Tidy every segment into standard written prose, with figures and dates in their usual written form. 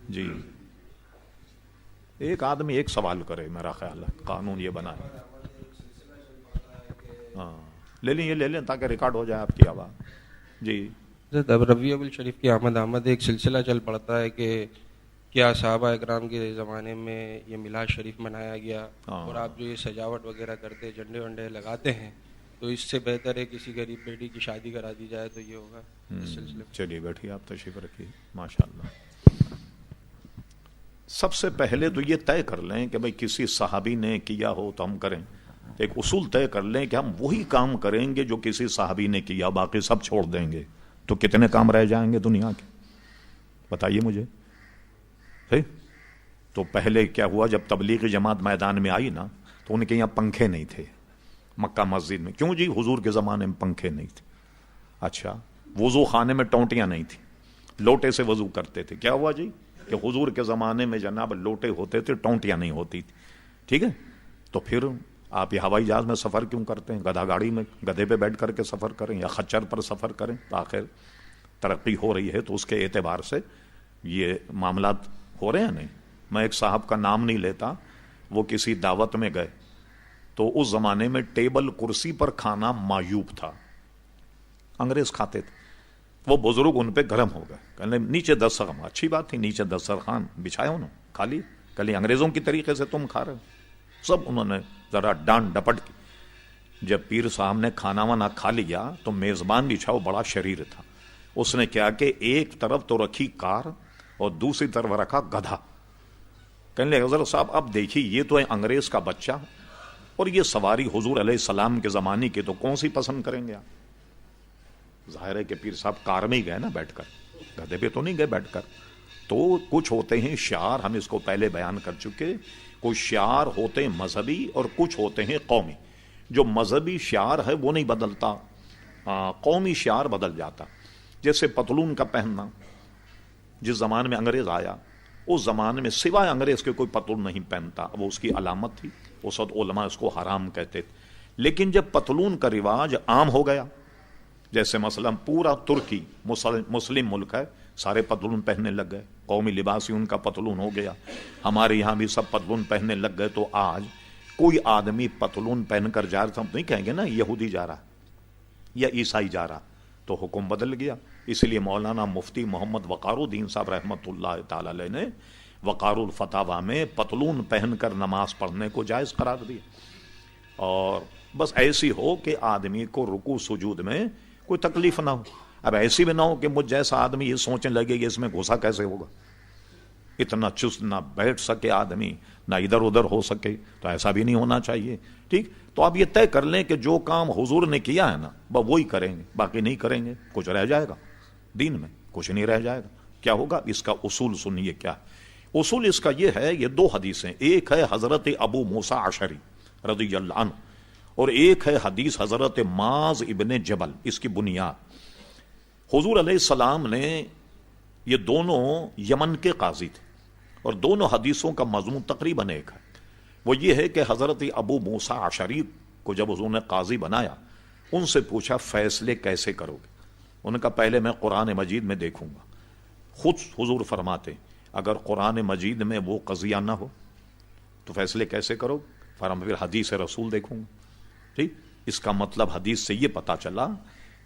جی ایک آدمی ایک سوال کرے، میرا خیال ہے قانون یہ بنا ہے. ہاں لے لیں، یہ لے لیں تاکہ ریکارڈ ہو جائے آپ کی آواز. جی اب ربیع الاول شریف کی آمد ایک سلسلہ چل پڑتا ہے کہ کیا صحابہ اکرام کے زمانے میں یہ میلاد شریف منایا گیا، اور آپ جو یہ سجاوٹ وغیرہ کرتے جھنڈے ونڈے لگاتے ہیں تو اس سے بہتر ہے کسی غریب بیٹی کی شادی کرا دی جائے تو یہ ہوگا اس سلسلے میں. چلیے بیٹھیے، آپ تشریف رکھیے. ماشاء اللہ. سب سے پہلے تو یہ طے کر لیں کہ بھئی کسی صحابی نے کیا ہو تو ہم کریں. ایک اصول طے کر لیں کہ ہم وہی کام کریں گے جو کسی صحابی نے کیا، باقی سب چھوڑ دیں گے. تو کتنے کام رہ جائیں گے دنیا کے؟ بتائیے مجھے. تو پہلے کیا ہوا، جب تبلیغی جماعت میدان میں آئی نا تو ان کے یہاں پنکھے نہیں تھے مکہ مسجد میں. کیوں جی؟ حضور کے زمانے میں پنکھے نہیں تھے. اچھا، وضو خانے میں ٹونٹیاں نہیں تھیں، لوٹے سے وضو کرتے تھے. کیا ہوا جی کہ حضور کے زمانے میں جناب لوٹے ہوتے تھے، ٹونٹیاں نہیں ہوتی تھی. ٹھیک ہے، تو پھر آپ یہ ہوائی جہاز میں سفر کیوں کرتے ہیں؟ گدھا گاڑی میں گدھے پہ بیٹھ کر کے سفر کریں یا خچر پر سفر کریں. آخر ترقی ہو رہی ہے تو اس کے اعتبار سے یہ معاملات ہو رہے ہیں. نہیں، میں ایک صاحب کا نام نہیں لیتا، وہ کسی دعوت میں گئے تو اس زمانے میں ٹیبل کرسی پر کھانا معیوب تھا، انگریز کھاتے تھے. وہ بزرگ ان پہ گرم ہو گئے، کہنے نیچے دسترخوان. اچھی بات تھی، نیچے دسترخوان بچھایا انہوں نے، کھا لی. کل انگریزوں کی طریقے سے تم کھا رہے ہو. سب انہوں نے ذرا ڈانٹ ڈپٹ کی. جب پیر صاحب نے کھانا وانا کھا لیا تو میزبان بھی چھاؤ بڑا شریر تھا، اس نے کیا کہ ایک طرف تو رکھی کار اور دوسری طرف رکھا گدھا. کہنے لگے حضرت صاحب اب دیکھیے یہ تو ہے انگریز کا بچہ اور یہ سواری حضور علیہ السلام کے زمانے کی، تو کون سی پسند کریں گے آپ؟ ظاہر ہے کہ پیر صاحب کار میں ہی گئے نا بیٹھ کر، گدھے پہ تو نہیں گئے بیٹھ کر. تو کچھ ہوتے ہیں شعار، ہم اس کو پہلے بیان کر چکے. کچھ شعار ہوتے ہیں مذہبی اور کچھ ہوتے ہیں قومی. جو مذہبی شعار ہے وہ نہیں بدلتا، قومی شعار بدل جاتا. جیسے پتلون کا پہننا، جس زمانے میں انگریز آیا اس زمانے میں سوائے انگریز کے کوئی پتلون نہیں پہنتا، وہ اس کی علامت تھی. اس وقت علماء اس کو حرام کہتے تھے. لیکن جب پتلون کا رواج عام ہو گیا، جیسے مثلا پورا ترکی مسلم ملک ہے، سارے پتلون پہننے لگ گئے، قومی لباس ہی ان کا پتلون ہو گیا. ہمارے یہاں بھی سب پتلون پہننے لگ گئے. تو آج کوئی آدمی پتلون پہن کر جا رہا تھا، ہم نہیں کہیں گے نا یہودی جا رہا یا عیسائی جا رہا. تو حکم بدل گیا. اس لیے مولانا مفتی محمد وقار الدین صاحب رحمۃ اللہ تعالی علیہ نے وقار الفتاوی میں پتلون پہن کر نماز پڑھنے کو جائز قرار دیا. اور بس ایسی ہو کہ آدمی کو رکوع سجود میں کوئی تکلیف نہ ہو. اب ایسی بھی نہ ہو کہ مجھ جیسا آدمی یہ سوچنے لگے کہ اس میں گھسا کیسے ہوگا، اتنا چست نہ بیٹھ سکے آدمی، نہ ادھر ادھر ہو سکے. تو ایسا بھی نہیں ہونا چاہیے. ٹھیک، تو آپ یہ طے کر لیں کہ جو کام حضور نے کیا ہے نا وہی کریں گے، باقی نہیں کریں گے. کچھ رہ جائے گا دین میں، کچھ نہیں رہ جائے گا. کیا ہوگا اس کا اصول سنیے. کیا اصول اس کا؟ یہ ہے، یہ دو حدیثیں، ایک ہے حضرت ابو موسیٰ اشعری رضی اللہ عنہ اور ایک ہے حدیث حضرت معاذ ابن جبل. اس کی بنیاد حضور علیہ السلام نے، یہ دونوں یمن کے قاضی تھے اور دونوں حدیثوں کا مضمون تقریباً ایک ہے. وہ یہ ہے کہ حضرت ابو موسیٰ اشعری کو جب حضور نے قاضی بنایا، ان سے پوچھا فیصلے کیسے کرو گے؟ انہوں نے کہا پہلے میں قرآن مجید میں دیکھوں گا. خود حضور فرماتے اگر قرآن مجید میں وہ قضیہ نہ ہو تو فیصلے کیسے کرو؟ پھر حدیث رسول دیکھوں گا. ٹھیک، اس کا مطلب حدیث سے یہ پتا چلا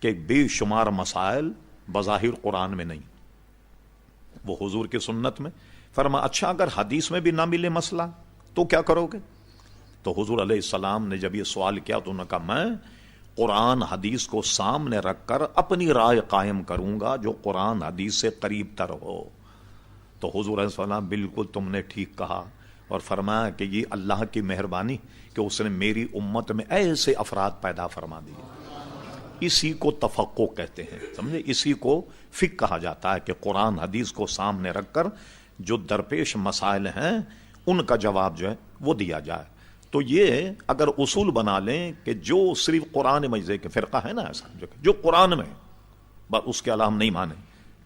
کہ بے شمار مسائل بظاہر قرآن میں نہیں، وہ حضور کی سنت میں. اچھا اگر حدیث میں بھی نہ ملے مسئلہ تو کیا کرو گے؟ تو حضور علیہ السلام نے جب یہ سوال کیا تو انہوں نے کہا میں قرآن حدیث کو سامنے رکھ کر اپنی رائے قائم کروں گا جو قرآن حدیث سے قریب تر ہو. تو حضور علیہ السلام بالکل تم نے ٹھیک کہا، اور فرمایا کہ یہ اللہ کی مہربانی کہ اس نے میری امت میں ایسے افراد پیدا فرما دیے. اسی کو تفقہ کہتے ہیں، سمجھے؟ اسی کو فقہ کہا جاتا ہے کہ قرآن حدیث کو سامنے رکھ کر جو درپیش مسائل ہیں ان کا جواب جو ہے وہ دیا جائے. تو یہ اگر اصول بنا لیں کہ جو صرف قرآن مجید کے فرقہ ہے نا ایسا جو قرآن میں بس اس کے علاوہ ہم نہیں مانیں،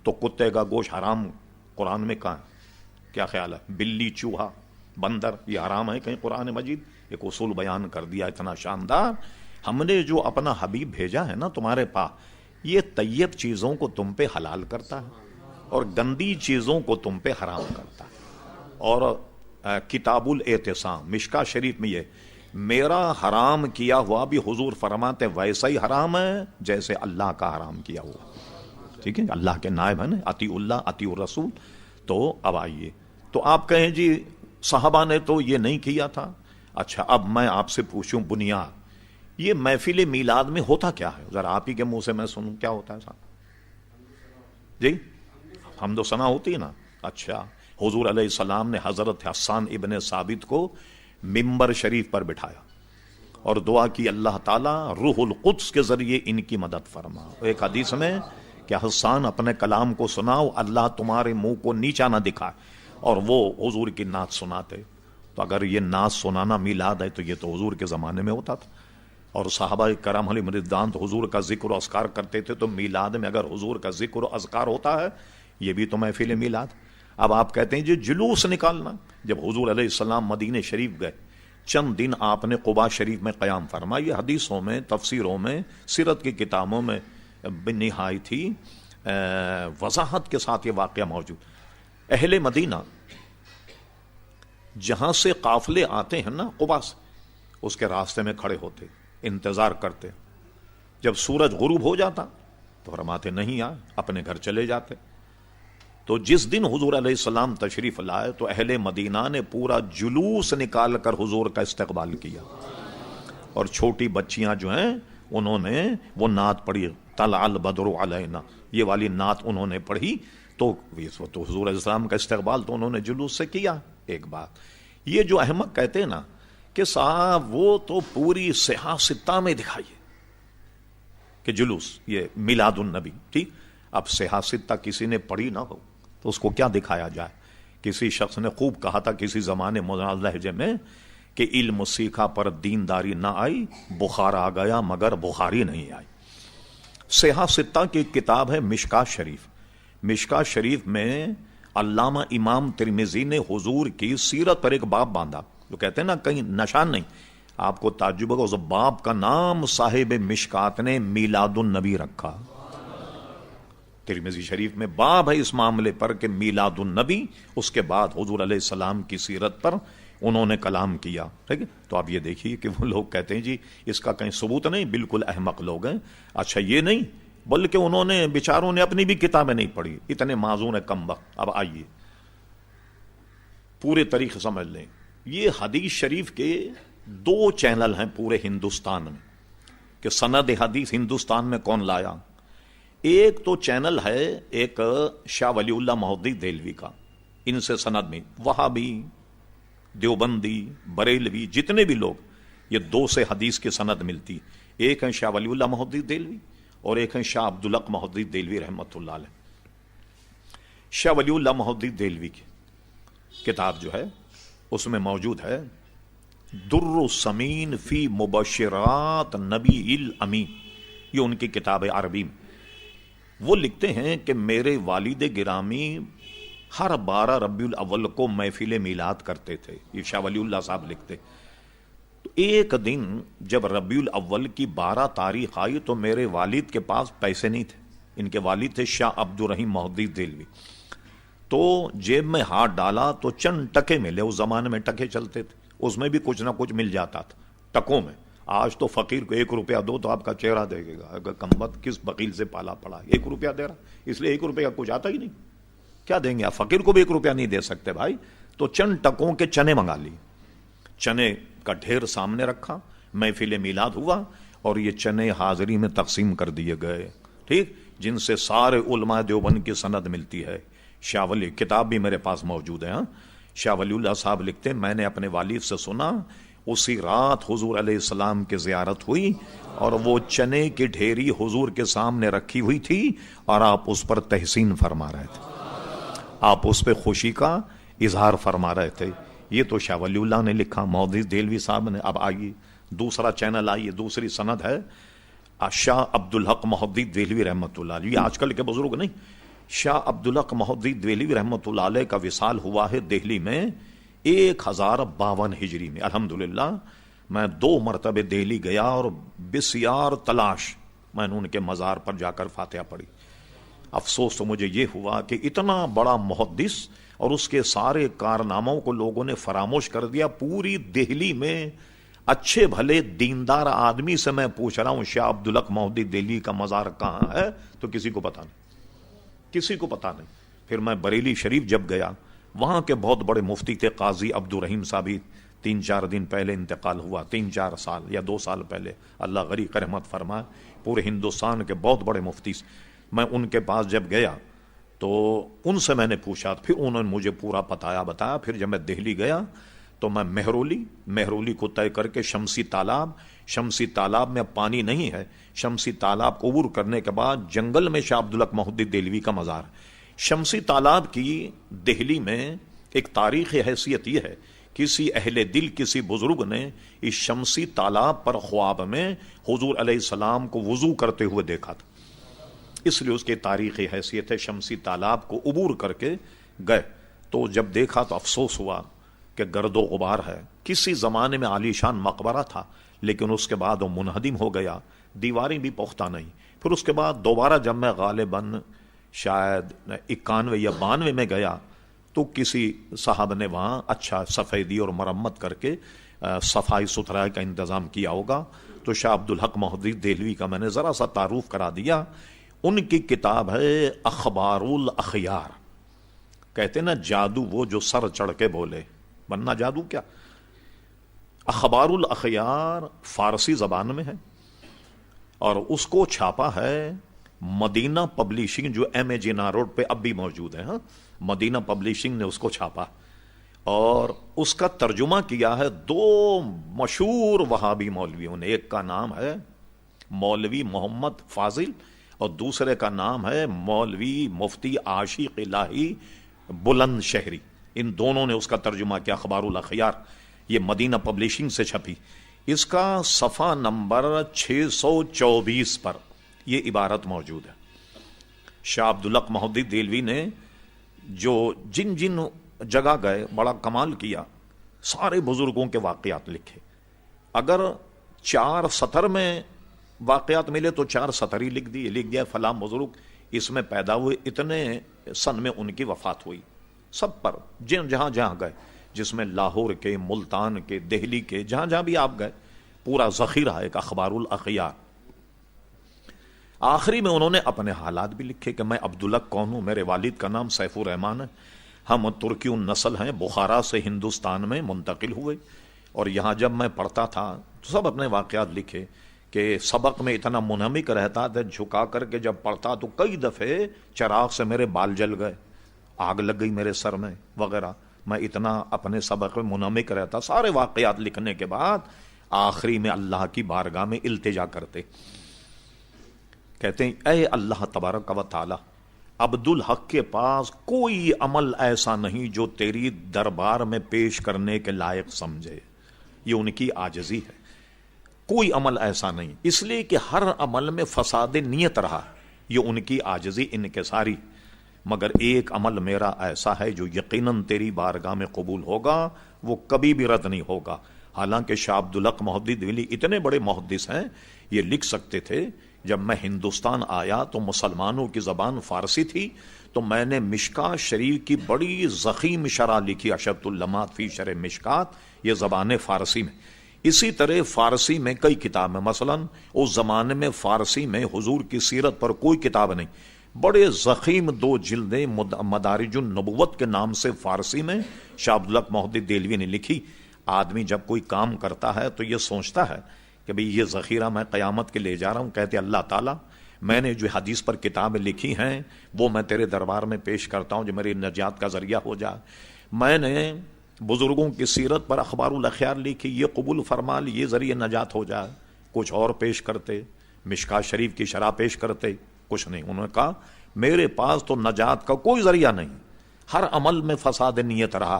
تو کتے کا گوشت حرام قرآن میں کہاں ہے؟ کیا خیال ہے؟ بلی، چوہا، بندر یہ حرام ہے کہیں قرآن مجید؟ ایک اصول بیان کر دیا اتنا شاندار. ہم نے جو اپنا حبیب بھیجا ہے نا تمہارے پاس، یہ طیب چیزوں کو تم پہ حلال کرتا ہے اور گندی چیزوں کو تم پہ حرام کرتا ہے. اور کتاب الاعتصام مشکا شریف میں یہ میرا حرام کیا ہوا بھی حضور فرماتے ویسا ہی حرام ہے جیسے اللہ کا حرام کیا ہوا. ٹھیک ہے, اللہ کے نائب ہیں نا, اطیع اللہ اطیع الرسول. تو اب آئیے, تو آپ کہیں جی صحابہ نے تو یہ نہیں کیا تھا. اچھا اب میں آپ سے پوچھوں بنیاد, یہ محفل میلاد میں ہوتا کیا ہے؟ ذرا آپ ہی کے منہ سے میں سنوں, کیا ہوتا ہے صاحب جی؟ حمد و ثنا ہوتی ہے نا. اچھا, حضور علیہ السلام نے حضرت حسان ابن ثابت کو ممبر شریف پر بٹھایا اور دعا کی اللہ تعالیٰ روح القدس کے ذریعے ان کی مدد فرما. ایک حدیث میں کہ حسان اپنے کلام کو سناؤ, اللہ تمہارے منہ کو نیچا نہ دکھائے, اور وہ حضور کی نعت سناتے. تو اگر یہ نعت سنانا میلاد ہے تو یہ تو حضور کے زمانے میں ہوتا تھا. اور صحابہ کرام علیہ رضوان تو حضور کا ذکر و اذکار کرتے تھے, تو میلاد میں اگر حضور کا ذکر و اذکار ہوتا ہے یہ بھی تو محفل میلاد. اب آپ کہتے ہیں جی جلوس نکالنا. جب حضور علیہ السلام مدینہ شریف گئے, چند دن آپ نے قباء شریف میں قیام فرمایا. یہ حدیثوں میں, تفسیروں میں, سیرت کی کتابوں میں نہایت ہی وضاحت کے ساتھ یہ واقعہ موجود. اہل مدینہ جہاں سے قافلے آتے ہیں نا قباء سے, اس کے راستے میں کھڑے ہوتے, انتظار کرتے. جب سورج غروب ہو جاتا تو فرماتے نہیں آئے, اپنے گھر چلے جاتے. تو جس دن حضور علیہ السلام تشریف لائے تو اہل مدینہ نے پورا جلوس نکال کر حضور کا استقبال کیا, اور چھوٹی بچیاں جو ہیں انہوں نے وہ نعت پڑھی, طلع البدر علینا, یہ والی نعت انہوں نے پڑھی. تو حضور علیہ السلام کا استقبال تو انہوں نے جلوس سے کیا. ایک بات یہ جو احمق کہتے ہیں نا کہ صاحب وہ تو پوری صحاح ستہ میں دکھائیے کہ جلوس یہ میلاد النبی. ٹھیک, اب صحاح ستہ کسی نے پڑھی نہ ہو تو اس کو کیا دکھایا جائے؟ کسی شخص نے خوب کہا تھا کسی زمانے مولانا لہجے میں کہ علم سیکھا پر دینداری نہ آئی, بخار آ گیا مگر بخاری نہیں آئی. صحاح ستہ کی کتاب ہے مشکات شریف. مشکات شریف میں علامہ امام ترمذی نے حضور کی سیرت پر ایک باب باندھا, جو کہتے ہیں نا کہیں نشان نہیں. آپ کو تعجب ہوگا, اس باب کا نام صاحب مشکات نے میلاد النبی رکھا. ترمذی شریف میں باب ہے اس معاملے پر کہ میلاد النبی, اس کے بعد حضور علیہ السلام کی سیرت پر انہوں نے کلام کیا. ٹھیک ہے, تو آپ یہ دیکھیے کہ وہ لوگ کہتے ہیں جی اس کا کہیں ثبوت نہیں, بالکل احمق لوگ ہیں. اچھا یہ نہیں, بلکہ انہوں نے بیچاروں نے اپنی بھی کتابیں نہیں پڑھی, اتنے معذور ہیں کم وقت. اب آئیے پورے طریقے سمجھ لیں. یہ حدیث شریف کے 2 چینل ہیں پورے ہندوستان میں کہ سند حدیث ہندوستان میں کون لایا. ایک تو چینل ہے ایک شاہ ولی اللہ محدثی دہلوی کا, ان سے سند میں وہابی, دیوبندی, بریلوی, جتنے بھی لوگ, یہ 2 سے حدیث کی سند ملتی. ایک ہے شاہ ولی اللہ محدثی دہلوی اور ایک ہے شاہ عبدالحق محدثی دہلوی رحمۃ اللہ علیہ. شاہ ولی اللہ محدثی دہلوی کی کتاب جو ہے اس میں موجود ہے در السمین فی مبشرات نبی الامین, یہ ان کی کتاب ہے عربی میں. وہ لکھتے ہیں کہ میرے والد گرامی ہر 12 ربیع الاول کو محفل میلاد کرتے تھے. یہ شاہ ولی اللہ صاحب لکھتے. تو ایک دن جب ربیع الاول کی 12 تاریخ آئی تو میرے والد کے پاس پیسے نہیں تھے. ان کے والد تھے شاہ عبد الرحیم محدثی دہلوی. تو جیب میں ہاتھ ڈالا تو چند ٹکے ملے. اس زمانے میں ٹکے چلتے تھے, اس میں بھی کچھ نہ کچھ مل جاتا تھا ٹکوں میں. آج تو فقیر کو 1 روپیہ دو تو آپ کا چہرہ دیکھے گا, اگر کمبخت کس وکیل سے پالا پڑا, 1 روپیہ دے رہا, اس لیے 1 روپیہ کچھ آتا ہی نہیں. کیا دیں گے آپ؟ فقیر کو بھی 1 روپیہ نہیں دے سکتے بھائی. تو چند ٹکوں کے چنے منگا لی, چنے کا ڈھیر سامنے رکھا, محفل میلاد ہوا اور یہ چنے حاضری میں تقسیم کر دیے گئے. ٹھیک, جن سے سارے علماء دیوبند کی سند ملتی ہے. شاہ ولی, کتاب بھی میرے پاس موجود ہے. شاہ ولی اللہ صاحب لکھتے ہیں میں نے اپنے والد سے سنا اسی رات حضور علیہ السلام کی زیارت ہوئی اور وہ چنے کی ڈھیری حضور کے سامنے رکھی ہوئی تھی اور آپ اس پر تحسین فرما رہے تھے, آپ اس پہ خوشی کا اظہار فرما رہے تھے. یہ تو شاہ ولی اللہ نے لکھا, محدثی دہلوی صاحب نے. اب آئیے دوسرا چینل, آئیے دوسری سند ہے شاہ عبدالحق محدثی دہلوی رحمۃ اللہ علیہ. یہ آج کل کے بزرگ نہیں, شاہ عبدالحق محدثی دہلوی رحمۃ اللہ علیہ کا وصال ہوا ہے دہلی میں 1052 ہجری میں. الحمدللہ میں 2 مرتبہ دہلی گیا اور بسیار تلاش میں نے ان کے مزار پر جا کر فاتحہ پڑھی. افسوس تو مجھے یہ ہوا کہ اتنا بڑا محدث اور اس کے سارے کارناموں کو لوگوں نے فراموش کر دیا. پوری دہلی میں اچھے بھلے دیندار آدمی سے میں پوچھ رہا ہوں شاہ عبدالحق مہدی دہلوی کا مزار کہاں ہے تو کسی کو پتا نہیں، کسی کو پتا نہیں. پھر میں بریلی شریف جب گیا، وہاں کے بہت بڑے مفتی تھے قاضی عبدالرحیم صاحب، 3-4 دن پہلے انتقال ہوا، 3-4 سال یا 2 سال پہلے، اللہ غریق رحمت فرمائے. پورے ہندوستان کے بہت بڑے مفتی، میں ان کے پاس جب گیا تو ان سے میں نے پوچھا، پھر انہوں نے مجھے پورا بتایا. پھر جب میں دہلی گیا تو میں مہرولی کو طے کر کے شمسی تالاب میں اب پانی نہیں ہے، شمسی تالاب کو عبور کرنے کے بعد جنگل میں شاہ عبدالحق مہدی دہلوی کا مزار. شمسی تالاب کی دہلی میں ایک تاریخی حیثیت یہ ہے، کسی اہل دل، کسی بزرگ نے اس شمسی تالاب پر خواب میں حضور علیہ السلام کو وضو کرتے ہوئے دیکھا تھا، اس لیے اس کی تاریخی حیثیت ہے. شمسی تالاب کو عبور کر کے گئے تو جب دیکھا تو افسوس ہوا کہ گرد و غبار ہے. کسی زمانے میں عالیشان مقبرہ تھا لیکن اس کے بعد وہ منہدم ہو گیا، دیواریں بھی پختہ نہیں. پھر اس کے بعد دوبارہ جب میں غالباً شاید 91 یا 92 میں گیا تو کسی صاحب نے وہاں اچھا سفیدی اور مرمت کر کے صفائی ستھرائی کا انتظام کیا ہوگا. تو شاہ عبدالحق مہدی دہلوی کا میں نے ذرا سا تعارف کرا دیا. ان کی کتاب ہے اخبار الاخیار. کہتے نا جادو وہ جو سر چڑھ کے بولے، ورنہ جادو کیا. اخبار الاخیار فارسی زبان میں ہے اور اس کو چھاپا ہے مدینہ پبلشنگ، جو ایم جینا روڈ پہ اب بھی موجود ہے. مدینہ پبلشنگ نے اس کو چھاپا اور اس کا ترجمہ کیا ہے 2 مشہور وہابی مولویوں نے. ایک کا نام ہے مولوی محمد فاضل اور دوسرے کا نام ہے مولوی مفتی عاشق الہی بلند شہری. ان دونوں نے اس کا ترجمہ کیا اخبار الاخیار. یہ مدینہ پبلشنگ سے چھپی. اس کا صفحہ نمبر 624 پر یہ عبارت موجود ہے. شاہ عبدالحق مہدی دہلوی نے جو جن جگہ گئے بڑا کمال کیا، سارے بزرگوں کے واقعات لکھے. اگر 4 سطر میں واقعات ملے تو 4 سطر ہی لکھ دیا فلاں بزرگ اس میں پیدا ہوئے، اتنے سن میں ان کی وفات ہوئی. سب پر جہاں گئے، جس میں لاہور کے، ملتان کے، دہلی کے، جہاں بھی آپ گئے، پورا ذخیرہ ہے ایک اخبار الاخیار. آخری میں انہوں نے اپنے حالات بھی لکھے کہ میں عبدالحق کون ہوں، میرے والد کا نام سیف الرحمان ہے، ہم ترکی النسل ہیں، بخارا سے ہندوستان میں منتقل ہوئے اور یہاں جب میں پڑھتا تھا تو سب اپنے واقعات لکھے کہ سبق میں اتنا منہمک رہتا تھا، جھکا کر کے جب پڑھتا تو کئی دفعے چراغ سے میرے بال جل گئے، آگ لگ گئی میرے سر میں وغیرہ. میں اتنا اپنے سبق میں منہمک رہتا. سارے واقعات لکھنے کے بعد آخری میں اللہ کی بارگاہ میں التجا کرتے، کہتے ہیں اے اللہ تبارک و تعالی، عبدالحق کے پاس کوئی عمل ایسا نہیں جو تیری دربار میں پیش کرنے کے لائق سمجھے. یہ ان کی عاجزی ہے. کوئی عمل ایسا نہیں، اس لیے کہ ہر عمل میں فساد نیت رہا. یہ ان کی عاجزی انکساری. مگر ایک عمل میرا ایسا ہے جو یقیناً تیری بارگاہ میں قبول ہوگا، وہ کبھی بھی رد نہیں ہوگا. حالانکہ شاہ عبدالحق مہدی دہلوی اتنے بڑے محدث ہیں، یہ لکھ سکتے تھے. جب میں ہندوستان آیا تو مسلمانوں کی زبان فارسی تھی، تو میں نے مشکات شریف کی بڑی ضخیم شرح لکھی، اشرۃ اللمات فی شرح مشکات، یہ زبان فارسی میں. اسی طرح فارسی میں کئی کتابیں، مثلا اس زمانے میں فارسی میں حضور کی سیرت پر کوئی کتاب نہیں، بڑے ضخیم 2 جلدیں مدارج النبوت کے نام سے فارسی میں شاہ عبدالحق مہدی دہلوی نے لکھی. آدمی جب کوئی کام کرتا ہے تو یہ سوچتا ہے کہ بھئی یہ ذخیرہ میں قیامت کے لے جا رہا ہوں. کہتے اللہ تعالیٰ میں نے جو حدیث پر کتابیں لکھی ہیں وہ میں تیرے دربار میں پیش کرتا ہوں جو میری نجات کا ذریعہ ہو جائے. میں نے بزرگوں کی سیرت پر اخبار الاخیار لکھی، یہ قبول فرما لی، یہ ذریعہ نجات ہو جائے. کچھ اور پیش کرتے، مشکات شریف کی شرح پیش کرتے، کچھ نہیں. انہوں نے کہا میرے پاس تو نجات کا کوئی ذریعہ نہیں، ہر عمل میں فساد نیت رہا.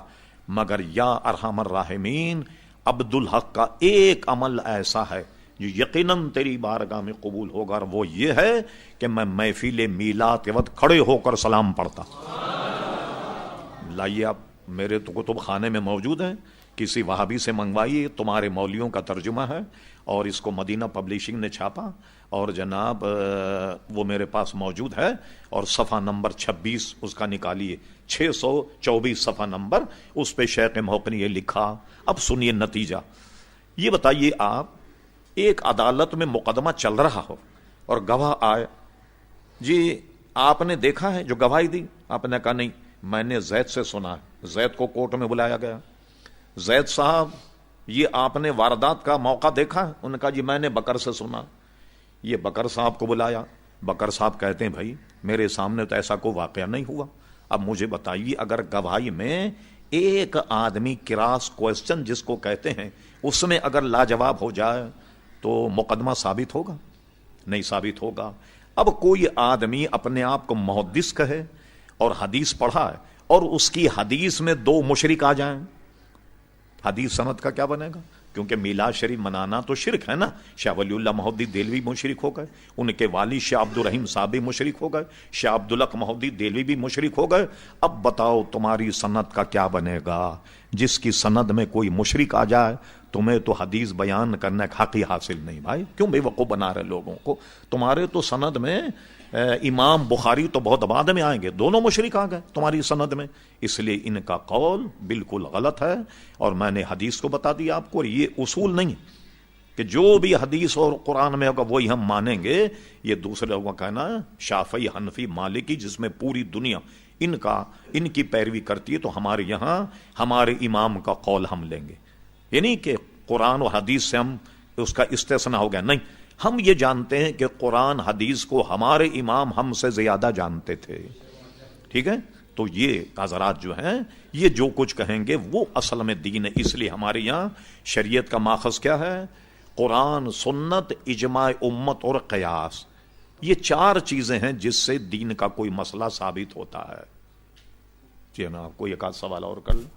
مگر یا ارحم الراحمین، عبدالحق کا ایک عمل ایسا ہے جو یقیناً تیری بارگاہ میں قبول ہوگا، اور وہ یہ ہے کہ میں محفل میلاد کے وقت کھڑے ہو کر سلام پڑھتا. لائیے آپ میرے تو کتب خانے میں موجود ہیں, کسی وہابی سے منگوائیے, تمہارے مولویوں کا ترجمہ ہے, اور اس کو مدینہ پبلشنگ نے چھاپا, اور جناب وہ میرے پاس موجود ہے, اور صفحہ نمبر 26 اس کا نکالیے, 624 صفحہ نمبر, اس پہ شیخ محق نے یہ لکھا. اب سنیے نتیجہ. یہ بتائیے آپ, ایک عدالت میں مقدمہ چل رہا ہو اور گواہ آئے, جی آپ نے دیکھا ہے جو گواہی دی؟ آپ نے کہا نہیں, میں نے زید سے سنا ہے. زید کو کورٹ میں بلایا گیا. زید صاحب یہ آپ نے واردات کا موقع دیکھا ہے؟ انہوں نے کہا جی میں نے بکر سے سنا. یہ بکر صاحب کو بلایا. بکر صاحب کہتے ہیں بھائی میرے سامنے تو ایسا کوئی واقعہ نہیں ہوا. اب مجھے بتائیے, اگر گواہی میں ایک آدمی کراس کوسچن جس کو کہتے ہیں, اس میں اگر لاجواب ہو جائے تو مقدمہ ثابت ہوگا؟ نہیں ثابت ہوگا. اب کوئی آدمی اپنے آپ کو محدث کہے اور حدیث پڑھا ہے, اور اس کی حدیث میں 2 مشرک آ جائیں, حدیث سند کا کیا بنے گا؟ کیونکہ میلاد شریف منانا تو شرک ہے نا. شاہ ولی اللہ مہدی دہلوی مشرک ہو گئے, ان کے والد شاہ عبد الرحیم صاحب بھی مشرک ہو گئے, شاہ عبدالحق مہدی دہلوی بھی مشرک ہو گئے. اب بتاؤ تمہاری سند کا کیا بنے گا؟ جس کی سند میں کوئی مشرک آ جائے, تمہیں تو حدیث بیان کرنے کا حق ہی حاصل نہیں. بھائی کیوں بے وقوف بنا رہے لوگوں کو؟ تمہارے تو سند میں امام بخاری تو بہت بعد میں آئیں گے, دونوں مشرک آ گئے تمہاری سند میں. اس لیے ان کا قول بالکل غلط ہے, اور میں نے حدیث کو بتا دیا آپ کو. اور یہ اصول نہیں کہ جو بھی حدیث اور قرآن میں ہوگا وہی ہم مانیں گے. یہ دوسرے لوگوں کا کہنا شافعی, حنفی, مالکی, جس میں پوری دنیا ان کی پیروی کرتی ہے, تو ہمارے یہاں ہمارے امام کا قول ہم لیں گے. یعنی کہ قرآن و حدیث سے ہم اس کا استثناء ہو گیا, نہیں. ہم یہ جانتے ہیں کہ قرآن حدیث کو ہمارے امام ہم سے زیادہ جانتے تھے. ٹھیک ہے, تو یہ حضرات جو ہیں یہ جو کچھ کہیں گے وہ اصل میں دین ہے. اس لیے ہمارے یہاں شریعت کا ماخذ کیا ہے؟ قرآن, سنت, اجماع امت اور قیاس. یہ 4 چیزیں ہیں جس سے دین کا کوئی مسئلہ ثابت ہوتا ہے. جی نا, آپ کو ایک آدھ سوال اور کر لیں.